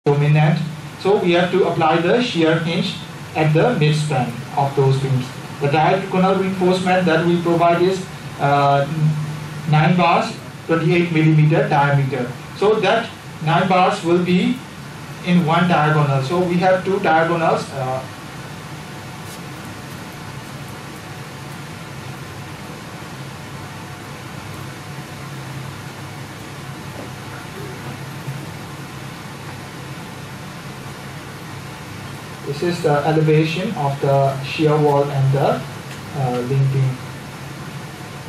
dominant. So we have to apply the shear hinge at the midspan of those beams. The diagonal reinforcement that we provide is 9 bars, 28 millimeter diameter. So that 9 bars will be in one diagonal. So we have two diagonals. This is the elevation of the shear wall and the link beam.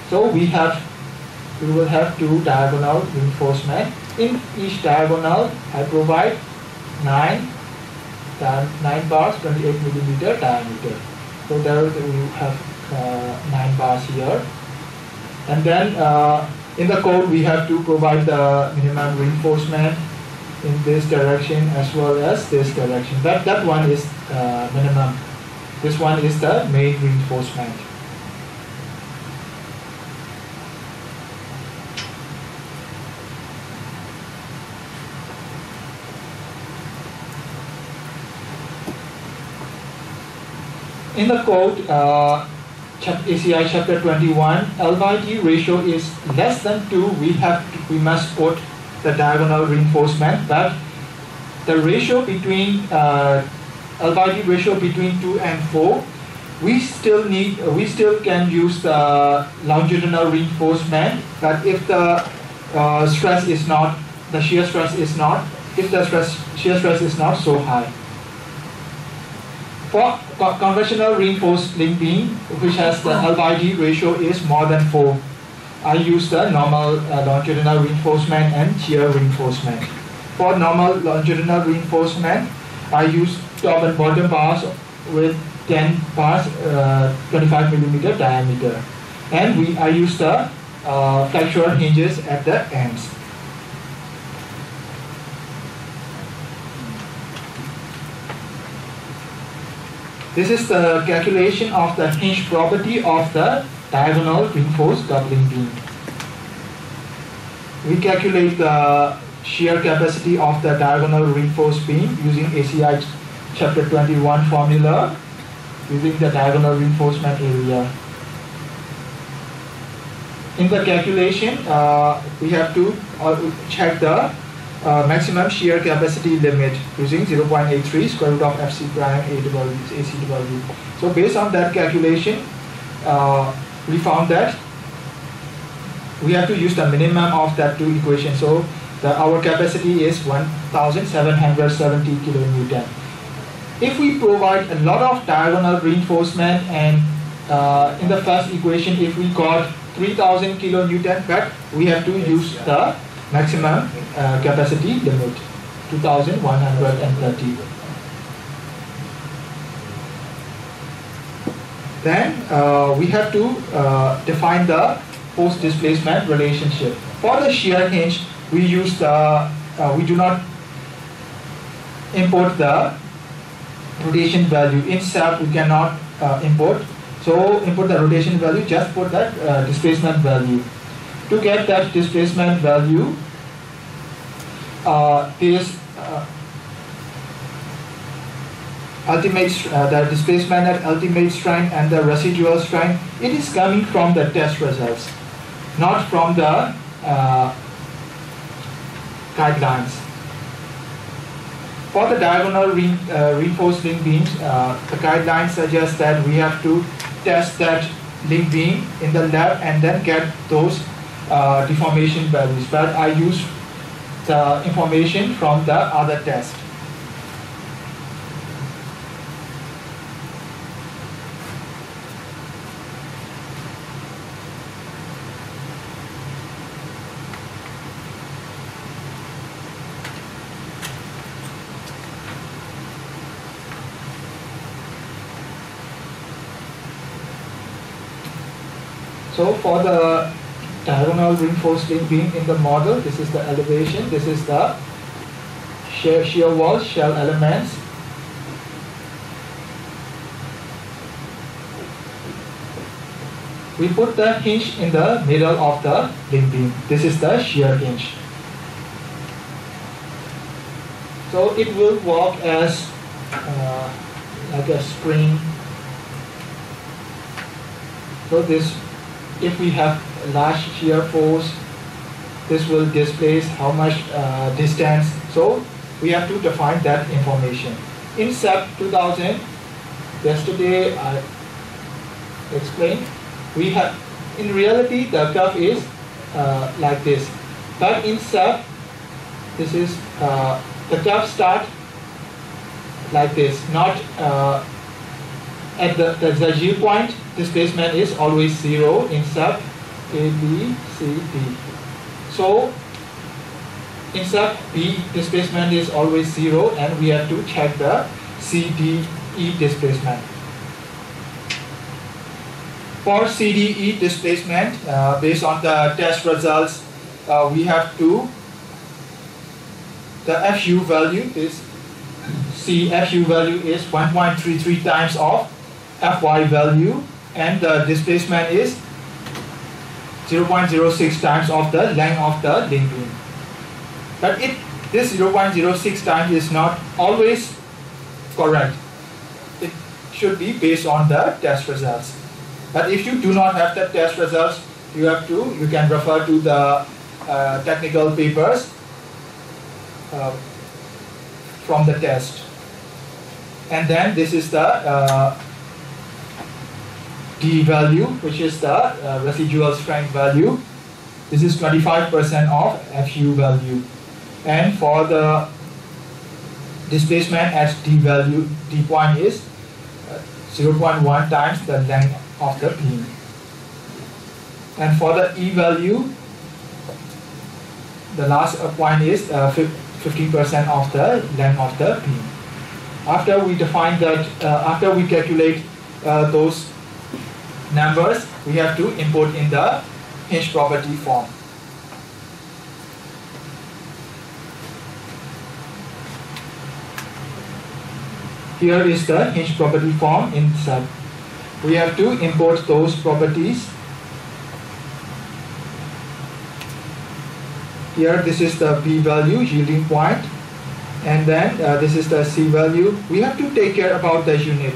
So we will have two diagonal reinforcement. In each diagonal, I provide 9 bars, 28 millimeter diameter. So there we have 9 bars here. And then in the code, we have to provide the minimum reinforcement in this direction as well as this direction. That one is minimum. This one is the main reinforcement. In the code, ACI chapter 21, L by D ratio is less than 2. We must put the diagonal reinforcement, but the ratio between L by D ratio between 2 and 4, we still can use the longitudinal reinforcement. But if the stress is not, the shear stress is not, if the shear stress is not so high. For conventional reinforced link beam, which has the L by D ratio is more than 4, I use the normal longitudinal reinforcement and shear reinforcement. For normal longitudinal reinforcement, I use top and bottom bars with 10 bars, 25 millimeter diameter, and I use the flexural hinges at the ends. This is the calculation of the hinge property of the diagonal reinforced doubling beam. We calculate the shear capacity of the diagonal reinforced beam using ACI chapter 21 formula, using the diagonal reinforcement area. In the calculation, we have to check the maximum shear capacity limit using 0.83 square root of FC prime ACW. So based on that calculation, we found that we have to use the minimum of that two equations. So our capacity is 1,770 kilonewton. If we provide a lot of diagonal reinforcement, and in the first equation, if we got 3,000 kilonewton, but we have to use the maximum capacity limit, 2,130. Then we have to define the force displacement relationship. For the shear hinge, we use the we do not import the rotation value. In SAP, we cannot import. So import the rotation value, just put that displacement value. To get that displacement value, the displacement at ultimate strength and the residual strength, it is coming from the test results, not from the guidelines. For the diagonal reinforced link beams, the guidelines suggest that we have to test that link beam in the lab and then get those deformation values, but I use the information from the other test. So for the diagonal reinforced link beam in the model, this is the elevation, this is the shear wall shell elements. We put the hinge in the middle of the link beam. This is the shear hinge. So it will work as like a spring. So this, if we have large shear force, this will displace how much distance. So we have to define that information. In SEP 2000, yesterday I explained, we have, in reality the curve is like this. But in SEP, this is, the curve start like this, not at the G point, displacement is always 0 in SEP A, B, C, D. So in SEP B, displacement is always 0, and we have to check the C, D, E displacement. For C, D, E displacement, based on the test results, we have to, the FU value is, FU value is 1.33 times of Fy value, and the displacement is 0.06 times of the length of the link beam. But this 0.06 times is not always correct. It should be based on the test results. But if you do not have the test results, you can refer to the technical papers from the test. And then this is the D value, which is the residual strength value. This is 25% of FU value. And for the displacement at D value, D point is 0.1 times the length of the beam. And for the E value, the last point is 50% of the length of the beam. After we define that, after we calculate those numbers, we have to import in the hinge property form. Here is the hinge property form in SEP. We have to import those properties. Here, this is the B value, yielding point, and then this is the C value. We have to take care about the unit.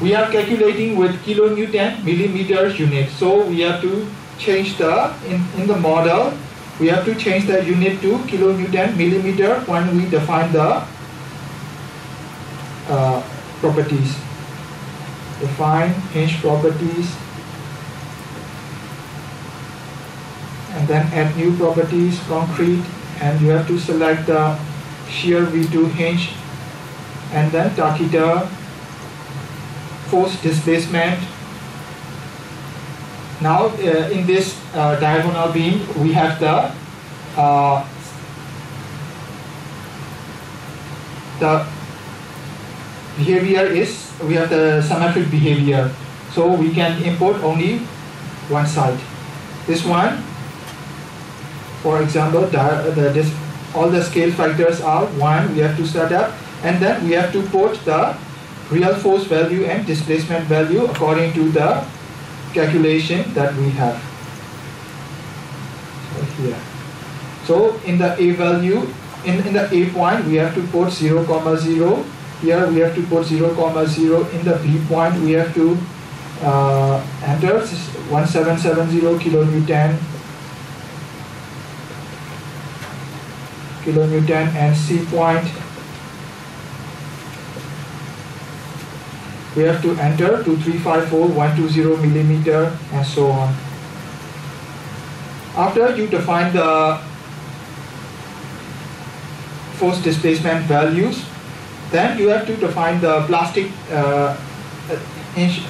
We are calculating with kilonewton millimeter unit, so we have to change the, in the model, we have to change the unit to kilonewton millimeter when we define the properties. Define hinge properties, and then add new properties, concrete, and you have to select the shear V2 hinge, and then tachyta, force displacement. Now in this diagonal beam, we have the behavior is, we have the symmetric behavior, so we can import only one side. This one, for example, all the scale factors are 1, we have to set up, and then we have to put the real force value and displacement value according to the calculation that we have. So here. So in the A value, in the A point, we have to put 0, 0. Here we have to put 0, 0. In the B point, we have to enter 1770 kilonewton, and C point, we have to enter 2354120 millimeter, and so on. After you define the force displacement values, then you have to define the plastic hinge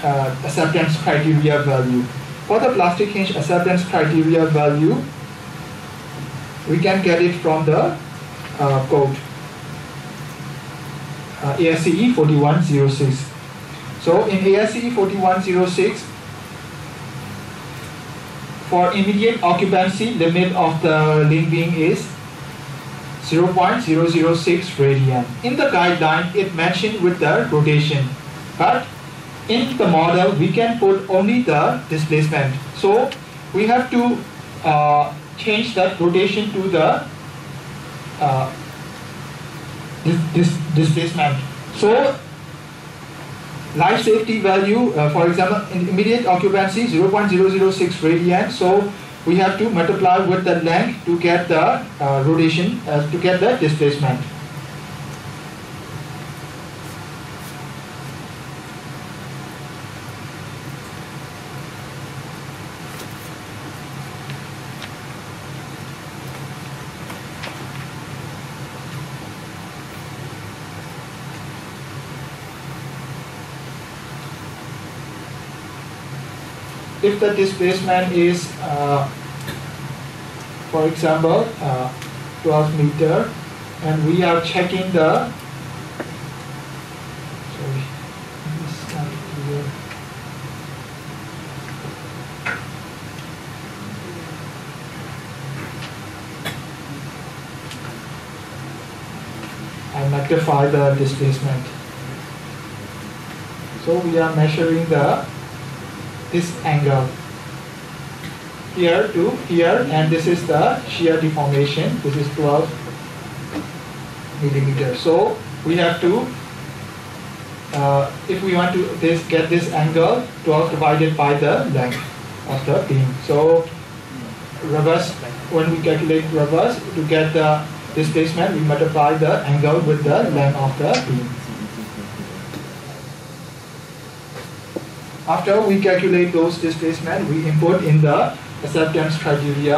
acceptance criteria value. For the plastic hinge acceptance criteria value, we can get it from the code ASCE 4106. So in ASCE 4106, for immediate occupancy, limit of the link beam is 0.006 radian. In the guideline, it mentioned with the rotation, but in the model, we can put only the displacement. So we have to change that rotation to the this displacement. So life safety value, for example, in immediate occupancy 0.006 radian. So we have to multiply with the length to get the rotation, to get the displacement. If the displacement is, for example, 12 meter, and we are checking the, sorry, this is not clear. I magnify the displacement. So we are measuring this angle here to here, and this is the shear deformation. This is 12 millimeters. So we have to, if we want to get this angle, 12 divided by the length of the beam. So reverse, when we calculate reverse, to get the displacement, we multiply the angle with the length of the beam. After we calculate those displacement, we input in the acceptance criteria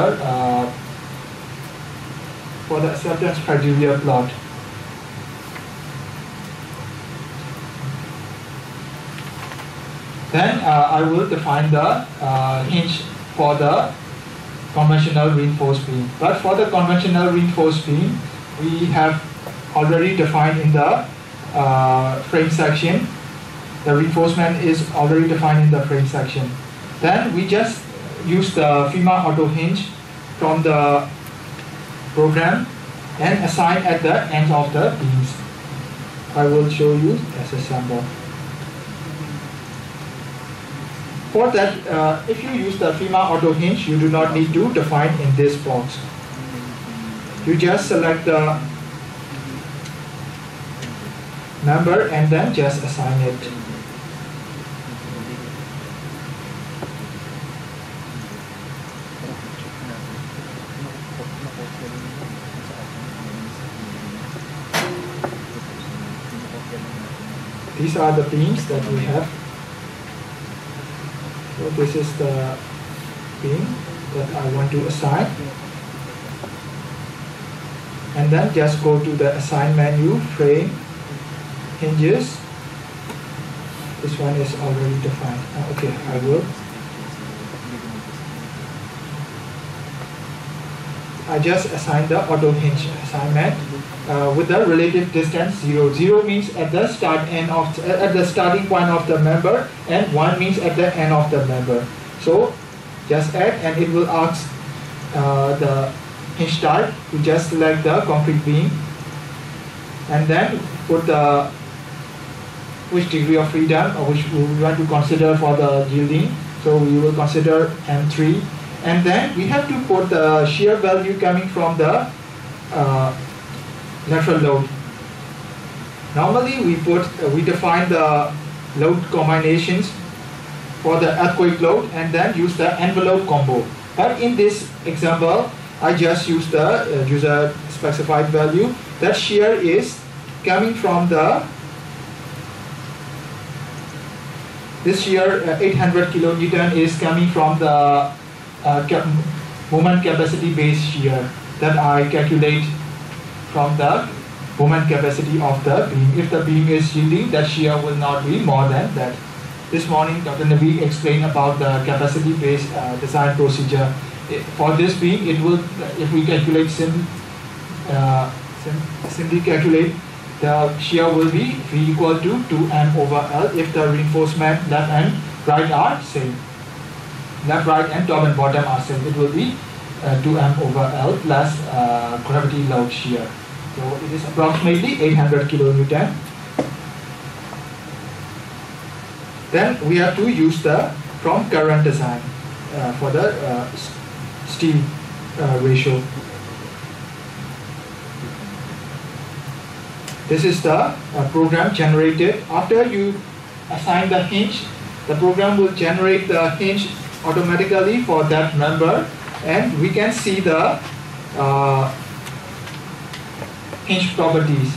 for the acceptance criteria plot. Then I will define the hinge for the conventional reinforced beam. But for the conventional reinforced beam, we have already defined in the frame section. The reinforcement is already defined in the frame section. Then we just use the FEMA auto hinge from the program and assign at the ends of the beams. I will show you as a sample. For that, if you use the FEMA auto hinge, you do not need to define in this box. You just select the number and then just assign it. These are the beams that we have. So this is the beam that I want to assign. And then just go to the assign menu, frame, hinges. This one is already defined. Okay, I will. I just assigned the auto hinge assignment with the relative distance 0. 0 means at the starting point of the member, and 1 means at the end of the member. So just add, and it will ask the hinge type. You just select the concrete beam, and then put the which degree of freedom or which we want to consider for the yielding. So we will consider M3. And then we have to put the shear value coming from the lateral load. Normally we define the load combinations for the earthquake load and then use the envelope combo. But in this example, I just use the user specified value. That shear is coming from this shear 800 kilonewton is coming from the moment capacity based shear that I calculate from the moment capacity of the beam. If the beam is yielding, that shear will not be more than that. This morning, Dr. Nabi explained about the capacity based design procedure. For this beam, it will, if we calculate simply calculate, the shear will be V equal to 2M over L if the reinforcement left and right are same. Left, right, and top and bottom are same. It will be 2M over L plus gravity load shear. So it is approximately 800 kilonewton. Then we have to use the from current design for the steel This is the program generated. After you assign the hinge, the program will generate the hinge automatically for that member, and we can see the hinge properties.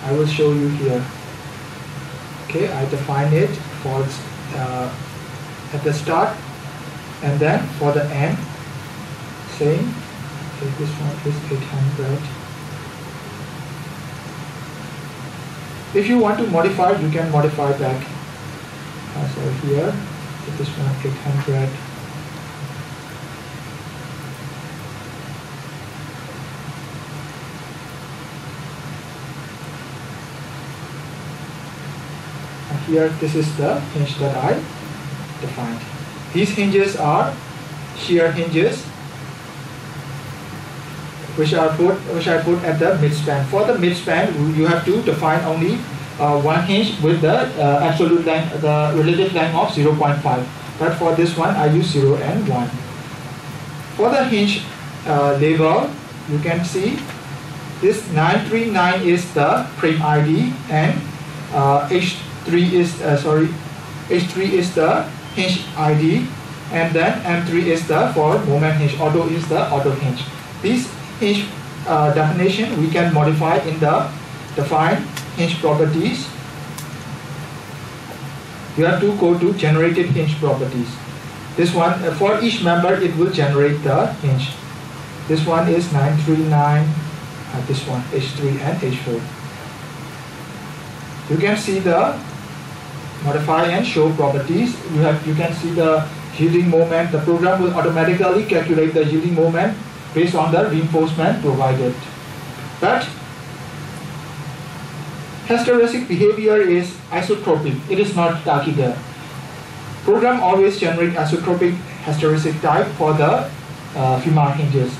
I will show you here. Okay, I define it for at the start, and then for the end, saying, okay, this one is 800. If you want to modify, you can modify back. So here, this one 800. Here, this is the hinge that I defined. These hinges are shear hinges, which I put at the midspan. For the midspan, you have to define only one hinge with the absolute length, the relative length of 0.5. But for this one, I use 0 and 1. For the hinge label, you can see this 939 is the frame ID, and H3 is the hinge ID, and then M3 is the for moment hinge. Auto is the auto hinge. These hinge definition we can modify in the define hinge properties. You have to go to generated hinge properties. This one for each member it will generate the hinge. This one is 939. This one H3 and H4. You can see the modify and show properties. You can see the yielding moment. The program will automatically calculate the yielding moment based on the reinforcement provided. But hysteresis behavior is isotropic. It is not tachyder. Program always generate isotropic hysteresis type for the female hinges.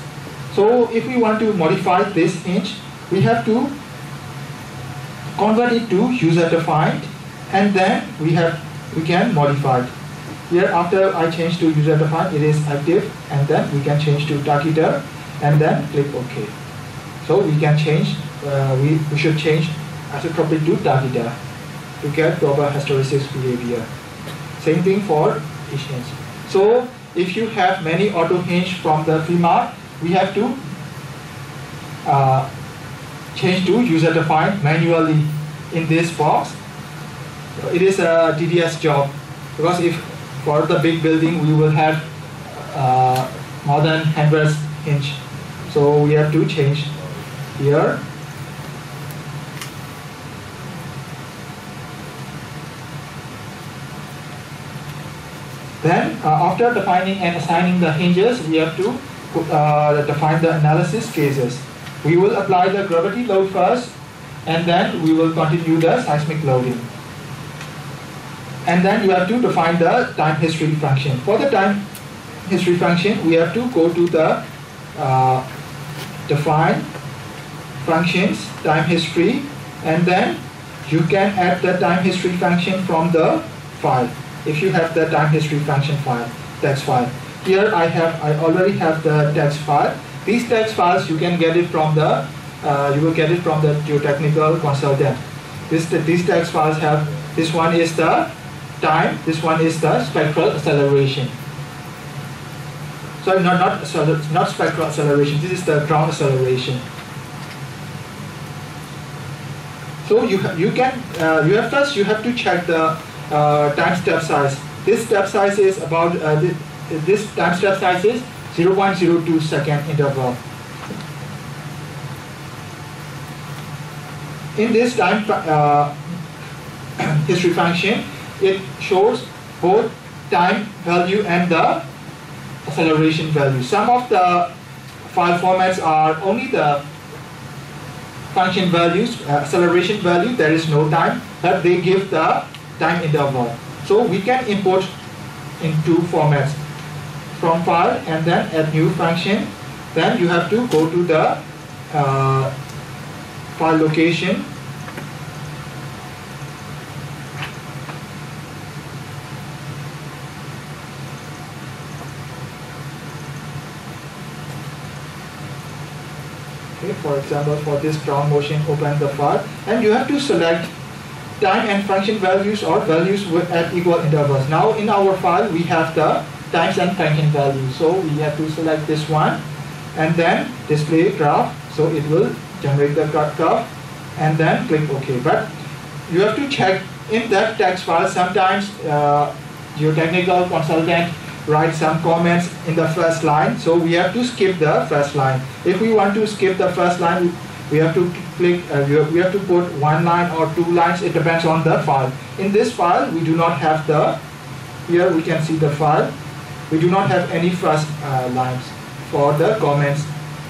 So if we want to modify this hinge, we have to convert it to user defined, and then we can modify it. Here after I change to user defined, it is active, and then we can change to tachyder, and then click OK. So we can change. We should change isotropic to tachyder to get proper hysteresis behavior. Same thing for each hinge. So if you have many auto hinge from the female, we have to change to user defined manually in this box. It is a tedious job, because if for the big building we will have more than 100 hinge, so we have to change here. Then after defining and assigning the hinges, we have to define the analysis cases. We will apply the gravity load first, and then we will continue the seismic loading. And then you have to define the time history function. For the time history function, we have to go to the define functions, time history, and then you can add the time history function from the file. If you have the time history function file, text file. Here I already have the text file. These text files you can get it from the you will get it from the geotechnical consultant. These text files have, this one is the time, this one is the spectral acceleration. Sorry, not spectral acceleration. This is the ground acceleration. So you have to check the time step size. This step size is about this time step size is 0.02 second interval. In this time history function, it shows both time value and the acceleration value. Some of the file formats are only the function values, acceleration value, there is no time, but they give the time interval. So we can import in two formats, from file and then add new function. Then you have to go to the file location. for example, for this ground motion, open the file, and you have to select time and function values or values at equal intervals. Now in our file we have the times and function values, so we have to select this one and then display graph, so it will generate the curve, and then click OK. But you have to check in that text file, sometimes your technical consultant write some comments in the first line, so we have to skip the first line. If we want to skip the first line, we have to click, we have to put one line or two lines, it depends on the file. In this file, we do not have the, here we can see the file, we do not have any first lines for the comments,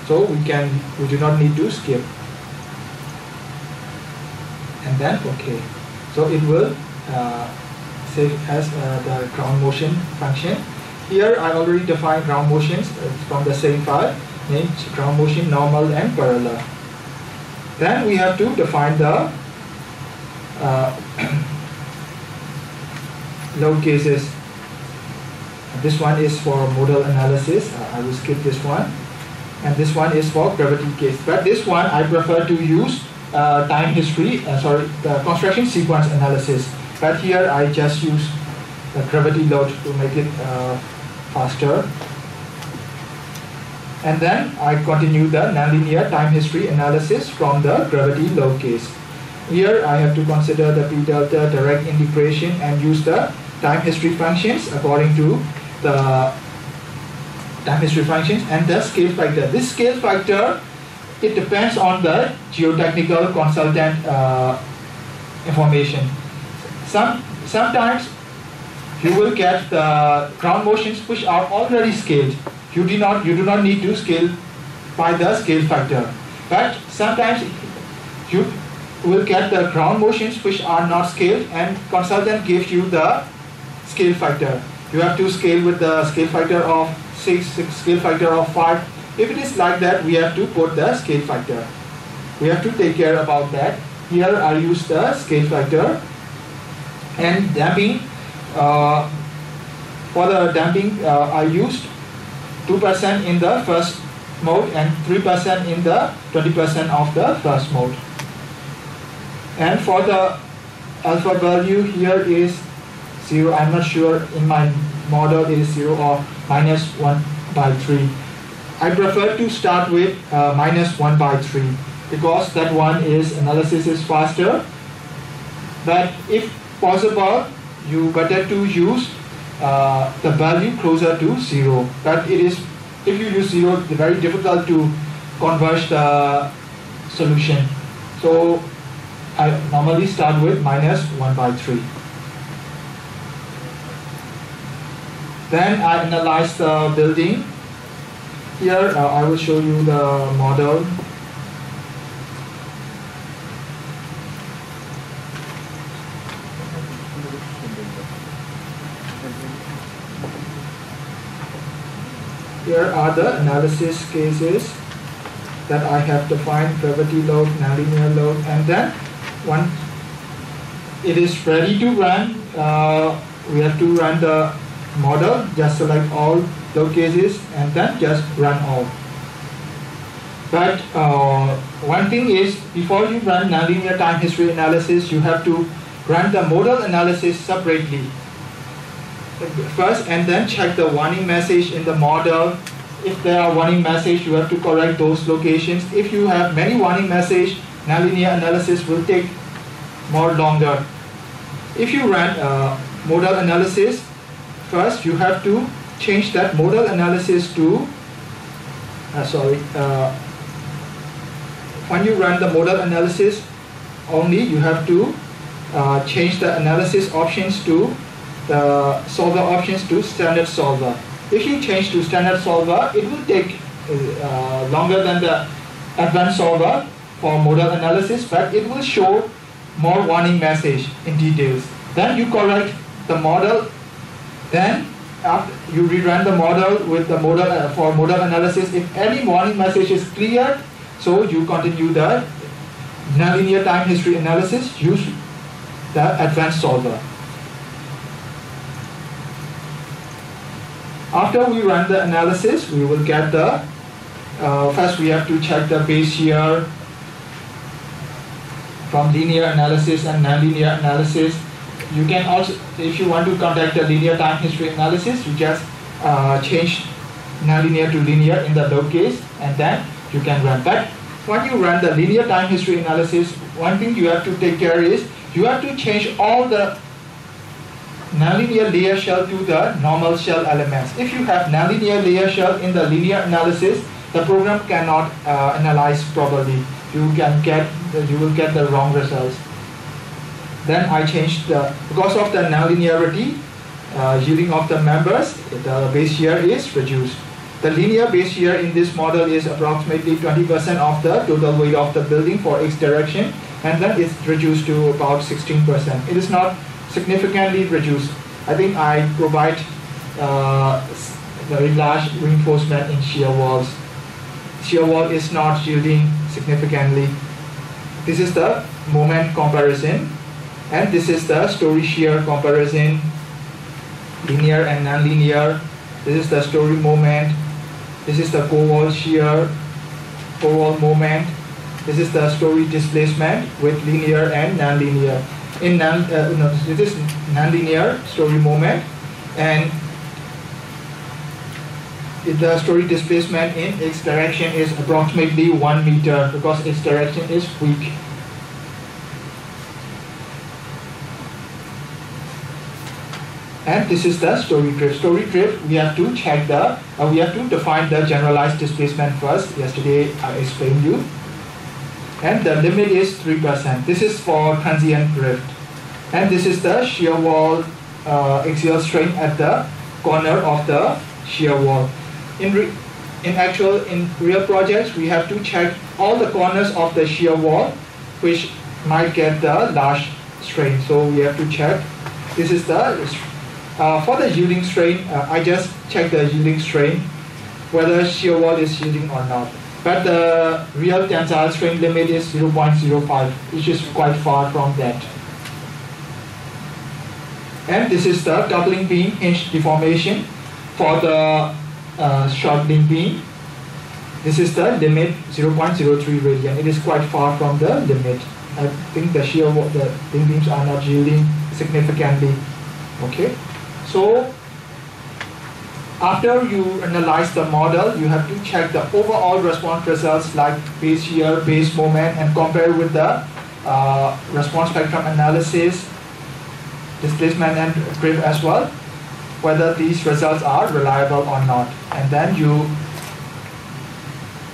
so we do not need to skip. And then OK. So it will save as the ground motion function. Here I already defined ground motions from the same file, named ground motion, normal and parallel. Then we have to define the load cases. This one is for modal analysis. I will skip this one. And this one is for gravity case. But this one I prefer to use time history, the construction sequence analysis. But here I just use the gravity load to make it faster. And then I continue the nonlinear time history analysis from the gravity load case. Here I have to consider the P delta direct integration and use the time history functions according to the time history functions and the scale factor. This scale factor, it depends on the geotechnical consultant information. Sometimes you will get the ground motions which are already scaled. You do not need to scale by the scale factor. But sometimes you will get the ground motions which are not scaled, and consultant gives you the scale factor. You have to scale with the scale factor of 6, scale factor of 5. If it is like that, we have to put the scale factor. We have to take care about that. Here I use the scale factor. And damping, for the damping I used 2% in the first mode and 3% in the 20% of the first mode. And for the alpha value, here is 0. I'm not sure in my model it is 0 or -1/3. I prefer to start with -1/3 because that one is analysis is faster. But if possible, you better to use the value closer to 0. But it is, if you use 0, it's very difficult to converge the solution. So I normally start with -1/3. Then I analyze the building. Here I will show you the model. Here are the analysis cases that I have defined: gravity load, nonlinear load, and then once it is ready to run, we have to run the model, just select all load cases and then just run all. But one thing is, before you run nonlinear time history analysis, you have to run the modal analysis separately first, and then check the warning message in the model. If there are warning message, you have to correct those locations. If you have many warning message, nonlinear analysis will take more longer. If you run modal analysis, first you have to change that modal analysis to when you run the modal analysis only, you have to change the analysis options to the solver options to standard solver. If you change to standard solver, it will take longer than the advanced solver for modal analysis, but it will show more warning message in details. Then you correct the model. Then after you rerun the model with the model for modal analysis. If any warning message is clear, so you continue the nonlinear time history analysis. Use the advanced solver. After we run the analysis, we will get the First we have to check the base shear from linear analysis and nonlinear analysis. You can also, if you want to conduct a linear time history analysis, you just change nonlinear to linear in the low case, and then you can run. But when you run the linear time history analysis, one thing you have to take care is you have to change all the nonlinear layer shell to the normal shell elements. If you have nonlinear layer shell in the linear analysis, the program cannot analyze properly. You will get the wrong results. Then I changed because of the nonlinearity, yielding of the members, the base shear is reduced. The linear base shear in this model is approximately 20% of the total weight of the building for X direction, and then it's reduced to about 16%. It is not significantly reduced. I think I provide very large reinforcement in shear walls. Shear wall is not yielding significantly. This is the moment comparison, and this is the story shear comparison, linear and nonlinear. This is the story moment. This is the core wall shear, core wall moment. This is the story displacement with linear and nonlinear. This is nonlinear story moment, and the story displacement in X direction is approximately 1 meter because X direction is weak. And this is the story drift. Story drift, we have to check we have to define the generalized displacement first. Yesterday I explained you. And the limit is 3%. This is for transient drift. And this is the shear wall axial strain at the corner of the shear wall. In real projects, we have to check all the corners of the shear wall, which might get the large strain. So we have to check. This is the for the yielding strain. I just check the yielding strain, whether shear wall is yielding or not. But the real tensile strain limit is 0.05, which is quite far from that. And this is the coupling beam hinge deformation for the short link beam. This is the limit 0.03 radian. It is quite far from the limit. I think the shear wall, the link beams are not yielding significantly. Okay, so after you analyze the model, you have to check the overall response results like base shear, base moment, and compare with the response spectrum analysis, displacement and drift as well, whether these results are reliable or not. And then you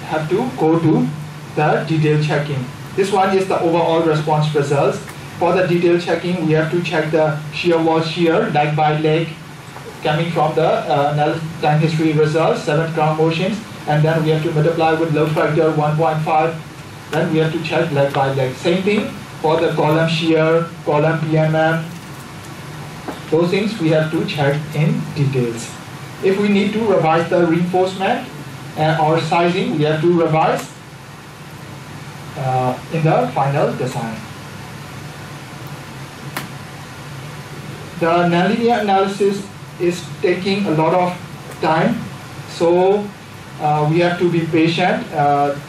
have to go to the detailed checking. This one is the overall response results. For the detailed checking, we have to check the shear wall shear leg by leg coming from the time history results, 7 ground motions, and then we have to multiply with load factor 1.5. Then we have to check leg by leg. Same thing for the column shear, column PMM. Those things we have to check in details. If we need to revise the reinforcement or sizing, we have to revise in the final design. The nonlinear analysis is taking a lot of time, so we have to be patient.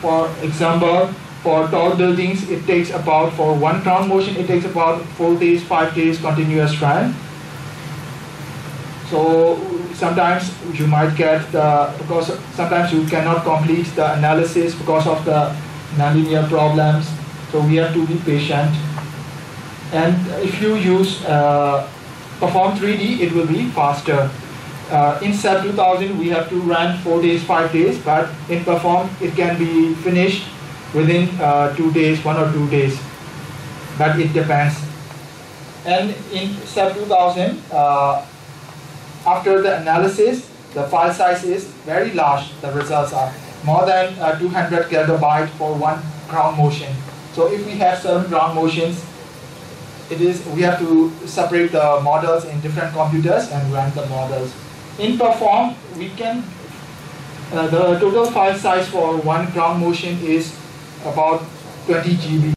For example, for tall buildings, it takes about, for 1 ground motion, it takes about 4 days, 5 days continuous run. So sometimes you might get because sometimes you cannot complete the analysis because of the nonlinear problems. So we have to be patient. And if you use Perform 3D, it will be faster. In SAP 2000, we have to run 4 days, 5 days, but in Perform, it can be finished within 2 days, 1 or 2 days. But it depends. And in SAP 2000, after the analysis, the file size is very large. The results are more than 200 kilobytes for 1 ground motion. So if we have 7 ground motions, we have to separate the models in different computers and run the models. In Perform, we can the total file size for 1 ground motion is about 20 GB.